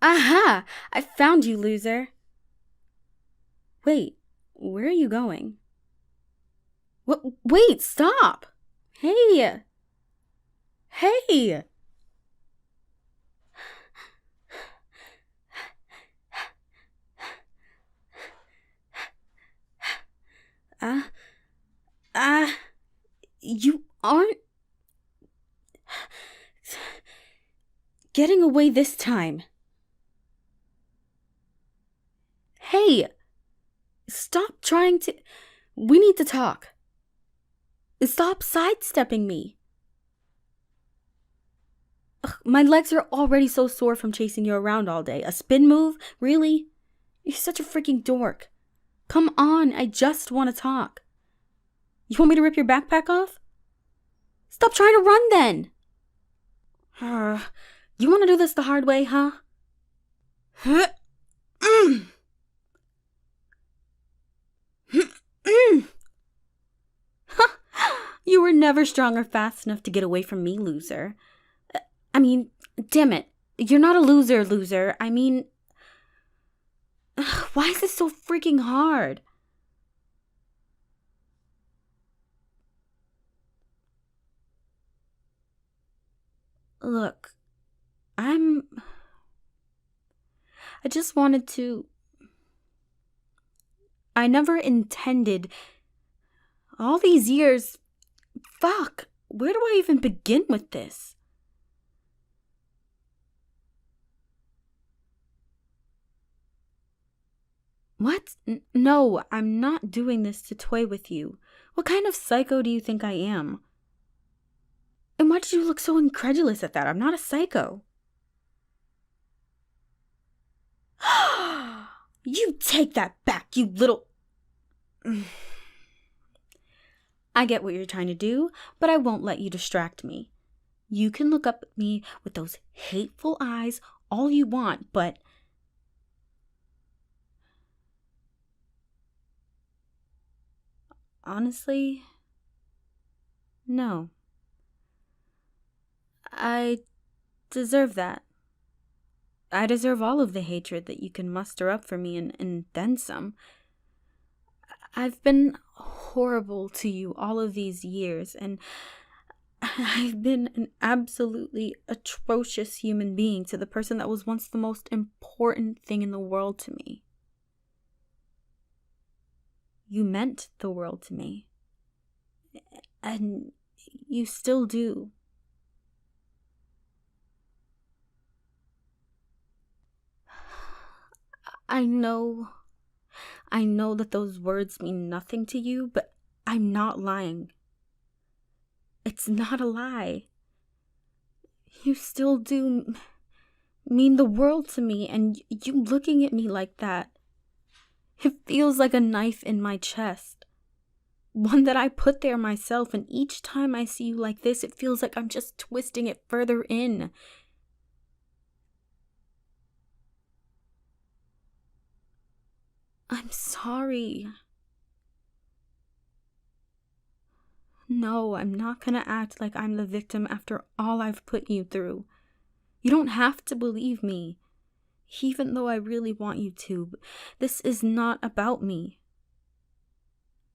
Aha! I found you, loser. Wait, where are you going? Wait, stop! Hey! Hey! Uh, uh, you aren't getting away this time. Hey! Stop trying to. We need to talk. Stop sidestepping me. Ugh, my legs are already so sore from chasing you around all day. A spin move? Really? You're such a freaking dork. Come on, I just want to talk. You want me to rip your backpack off? Stop trying to run then. You want to do this the hard way, huh? You were never strong or fast enough to get away from me, loser. I mean, damn it. You're not a loser. I mean, why is this so freaking hard? Look, I just wanted to. I never intended. All these years. Fuck, where do I even begin with this? What? No, I'm not doing this to toy with you. What kind of psycho do you think I am? And why did you look so incredulous at that? I'm not a psycho. You take that back, you little... I get what you're trying to do, but I won't let you distract me. You can look up at me with those hateful eyes all you want, but... honestly, no. I deserve that. I deserve all of the hatred that you can muster up for me and then some. I've been horrible to you all of these years, and I've been an absolutely atrocious human being to the person that was once the most important thing in the world to me. You meant the world to me. And you still do. I know that those words mean nothing to you, but I'm not lying. It's not a lie. You still do mean the world to me, and you looking at me like that, it feels like a knife in my chest. One that I put there myself, and each time I see you like this, it feels like I'm just twisting it further in. I'm sorry. No, I'm not gonna act like I'm the victim after all I've put you through. You don't have to believe me, even though I really want you to. This is not about me.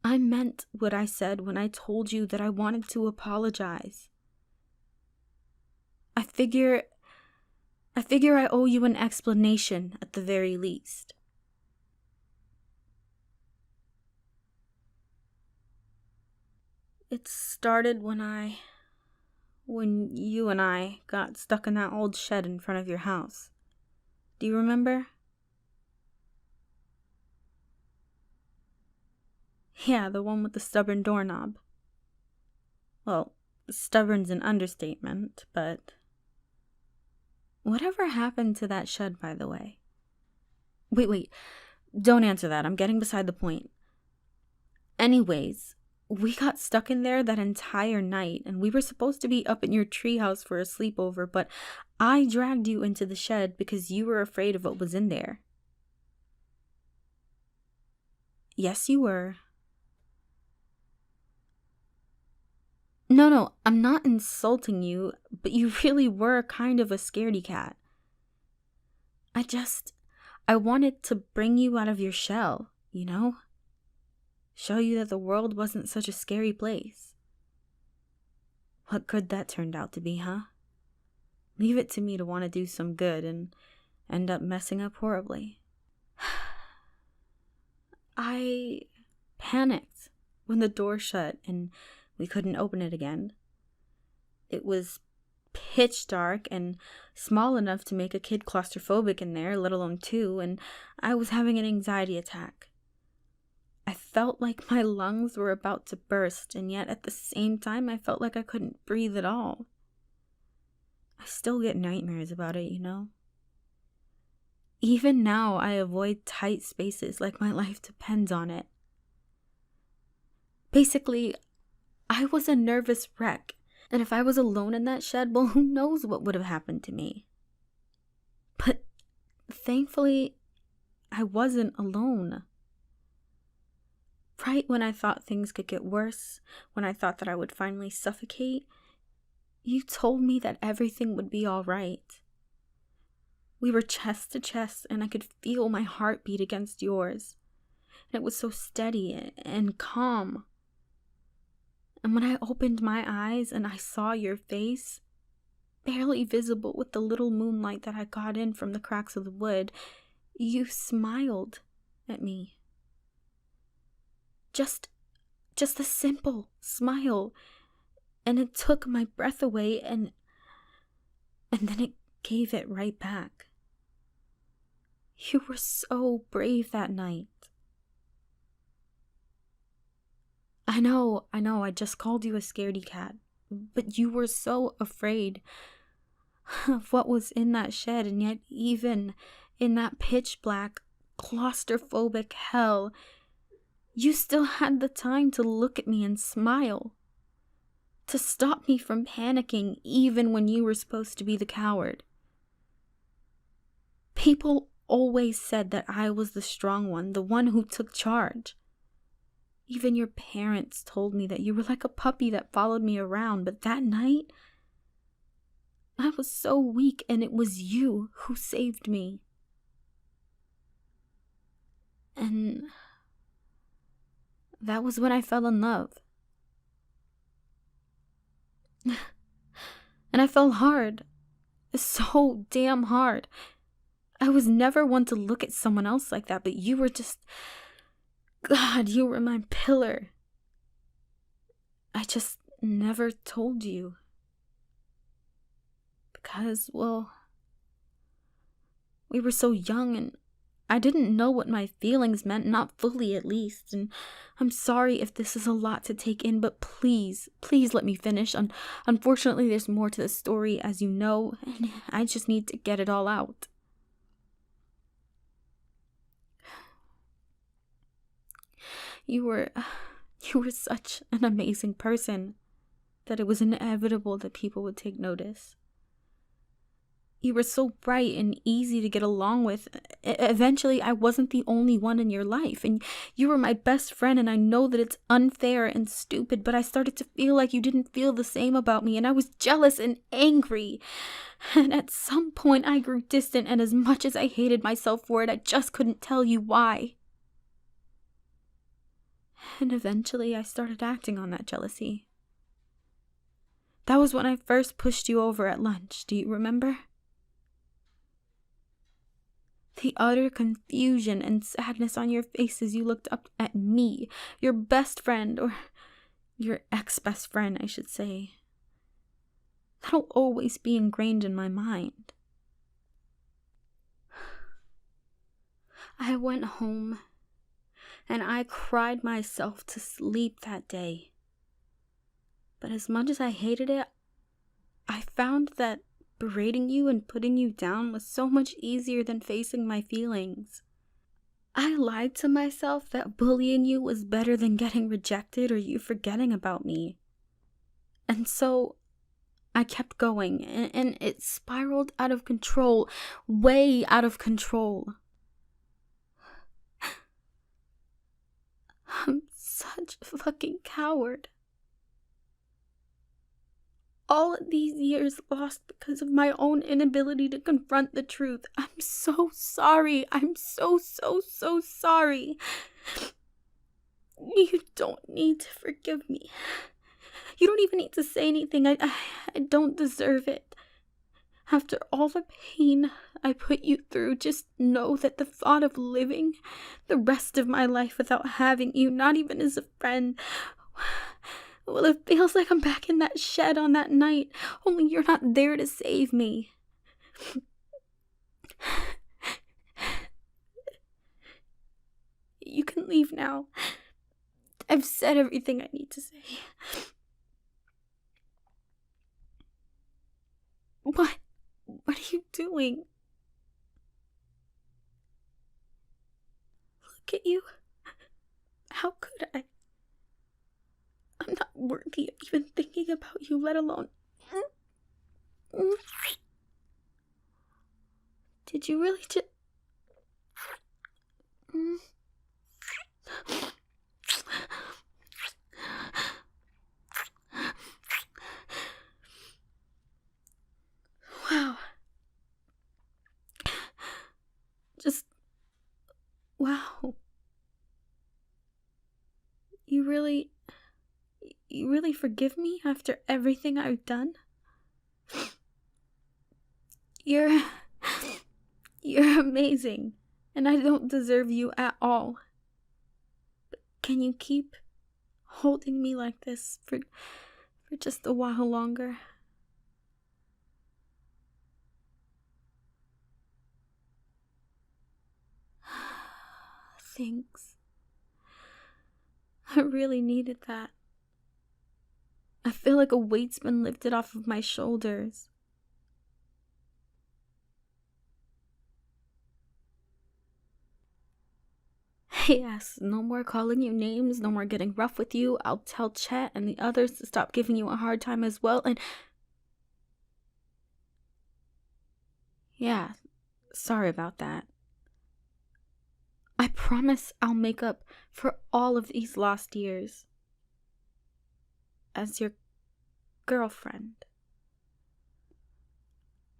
I meant what I said when I told you that I wanted to apologize. I figure I owe you an explanation at the very least. It started when you and I got stuck in that old shed in front of your house. Do you remember? Yeah, the one with the stubborn doorknob. Well, stubborn's an understatement, but... whatever happened to that shed, by the way? Wait, don't answer that. I'm getting beside the point. Anyways, we got stuck in there that entire night, and we were supposed to be up in your treehouse for a sleepover, but I dragged you into the shed because you were afraid of what was in there. Yes, you were. No, I'm not insulting you, but you really were kind of a scaredy cat. I wanted to bring you out of your shell, you know? Show you that the world wasn't such a scary place. What good that turned out to be, huh? Leave it to me to want to do some good and end up messing up horribly. I panicked when the door shut and we couldn't open it again. It was pitch dark and small enough to make a kid claustrophobic in there, let alone two, and I was having an anxiety attack. I felt like my lungs were about to burst, and yet at the same time I felt like I couldn't breathe at all. I still get nightmares about it, you know? Even now, I avoid tight spaces like my life depends on it. Basically, I was a nervous wreck, and if I was alone in that shed, well, who knows what would have happened to me. But thankfully, I wasn't alone. Right when I thought things could get worse, when I thought that I would finally suffocate, you told me that everything would be all right. We were chest to chest, and I could feel my heart beat against yours. And it was so steady and calm. And when I opened my eyes and I saw your face, barely visible with the little moonlight that I got in from the cracks of the wood, you smiled at me. Just a simple smile, and it took my breath away, and then it gave it right back. You were so brave that night. I know, I just called you a scaredy cat, but you were so afraid of what was in that shed, and yet even in that pitch black, claustrophobic hell, you still had the time to look at me and smile, to stop me from panicking even when you were supposed to be the coward. People always said that I was the strong one, the one who took charge. Even your parents told me that you were like a puppy that followed me around, but that night, I was so weak, and it was you who saved me. And that was when I fell in love. And I fell hard. So damn hard. I was never one to look at someone else like that, but you were just... God, you were my pillar. I just never told you. Because, well, we were so young and I didn't know what my feelings meant, not fully at least. And I'm sorry if this is a lot to take in, but please let me finish. Unfortunately, there's more to the story, as you know, and I just need to get it all out. You were such an amazing person that it was inevitable that people would take notice. You were so bright and easy to get along with. Eventually, I wasn't the only one in your life, and you were my best friend, and I know that it's unfair and stupid, but I started to feel like you didn't feel the same about me, and I was jealous and angry. And at some point, I grew distant, and as much as I hated myself for it, I just couldn't tell you why. And eventually, I started acting on that jealousy. That was when I first pushed you over at lunch, do you remember? The utter confusion and sadness on your face as you looked up at me, your best friend, or your ex-best friend, I should say. That'll always be ingrained in my mind. I went home, and I cried myself to sleep that day. But as much as I hated it, I found that berating you and putting you down was so much easier than facing my feelings. I lied to myself that bullying you was better than getting rejected or you forgetting about me. And so I kept going, and it spiraled out of control, way out of control. I'm such a fucking coward. all of these years lost because of my own inability to confront the truth. I'm so sorry. I'm so sorry. You don't need to forgive me. You don't even need to say anything. I don't deserve it. After all the pain I put you through, just know that the thought of living the rest of my life without having you, not even as a friend, well, it feels like I'm back in that shed on that night, only you're not there to save me. You can leave now. I've said everything I need to say. What? What are you doing? Look at you. How could I? I'm not worthy of even thinking about you, let alone... Did you really just... Wow. Just... Wow. You really forgive me after everything I've done? You're amazing, and I don't deserve you at all. But can you keep holding me like this for just a while longer? Thanks. I really needed that. I feel like a weight's been lifted off of my shoulders. Yes, no more calling you names, no more getting rough with you. I'll tell Chet and the others to stop giving you a hard time as well, and... Yeah, sorry about that. I promise I'll make up for all of these lost years. As your girlfriend.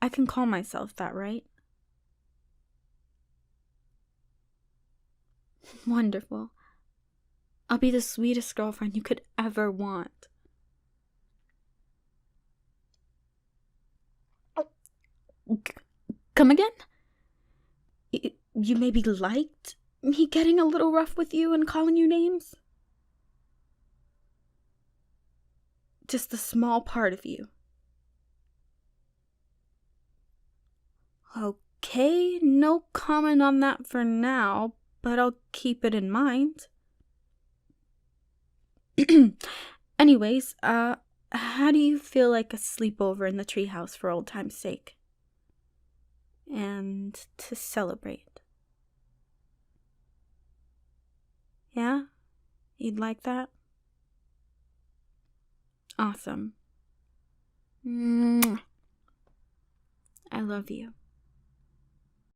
I can call myself that, right? Wonderful. I'll be the sweetest girlfriend you could ever want. Come again? You maybe liked me getting a little rough with you and calling you names? Just a small part of you. Okay, no comment on that for now, but I'll keep it in mind. Anyways, how do you feel like a sleepover in the treehouse for old time's sake? And to celebrate. Yeah? You'd like that? Awesome. I love you.